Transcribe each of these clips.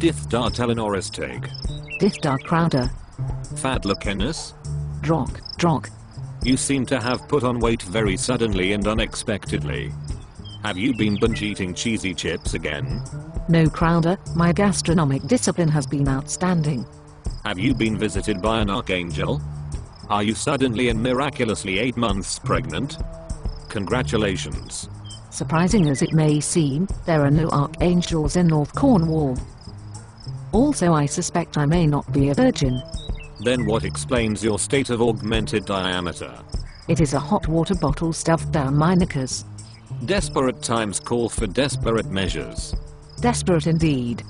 Dith dar Telenoristig. Dith dar Crowder. Fadlukenis. Drock. You seem to have put on weight very suddenly and unexpectedly. Have you been binge eating cheesy chips again? No, Crowder, my gastronomic discipline has been outstanding. Have you been visited by an archangel? Are you suddenly and miraculously 8 months pregnant? Congratulations. Surprising as it may seem, there are no archangels in North Cornwall. Also, I suspect I may not be a virgin. Then what explains your state of augmented diameter? It is a hot water bottle stuffed down my knickers. Desperate times call for desperate measures. Desperate indeed.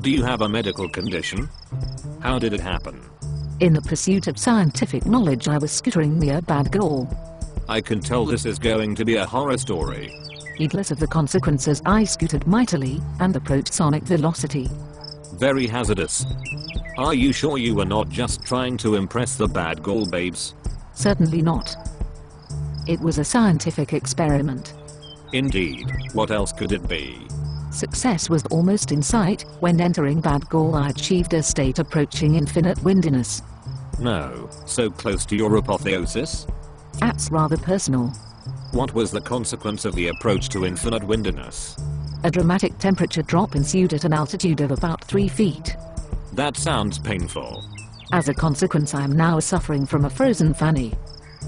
Do you have a medical condition? How did it happen? In the pursuit of scientific knowledge, I was scootering near Badgall. I can tell this is going to be a horror story. Heedless of the consequences, I scooted mightily and approached sonic velocity. Very hazardous. Are you sure you were not just trying to impress the Badgall babes? Certainly not. It was a scientific experiment. Indeed. What else could it be? Success was almost in sight. When entering Badgall, I achieved a state approaching infinite windiness. No, so close to your apotheosis? That's rather personal. What was the consequence of the approach to infinite windiness? A dramatic temperature drop ensued at an altitude of about 3 feet. That sounds painful. As a consequence, I am now suffering from a frozen fanny.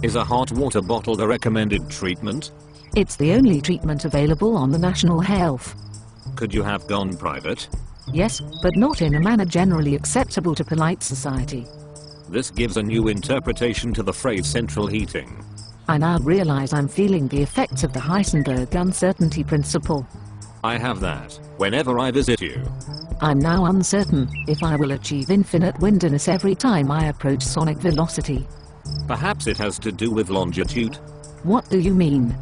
Is a hot water bottle the recommended treatment? It's the only treatment available on the National Health. Could you have gone private? Yes, but not in a manner generally acceptable to polite society. This gives a new interpretation to the phrase central heating. I now realize I'm feeling the effects of the Heisenberg uncertainty principle. I have that whenever I visit you. I'm now uncertain if I will achieve infinite windiness every time I approach sonic velocity. Perhaps it has to do with longitude. What do you mean?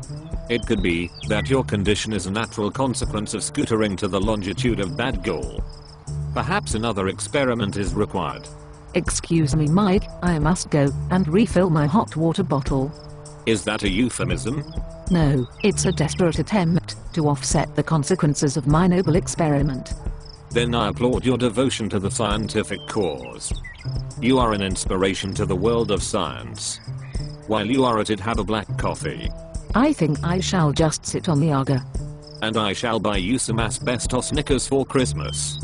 It could be that your condition is a natural consequence of scootering to the longitude of Badgall. Perhaps another experiment is required. Excuse me, Mike, I must go and refill my hot water bottle. Is that a euphemism? No, it's a desperate attempt to offset the consequences of my noble experiment. Then I applaud your devotion to the scientific cause. You are an inspiration to the world of science. While you are at it, have a black coffee. I think I shall just sit on the Aga. And I shall buy you some asbestos knickers for Christmas.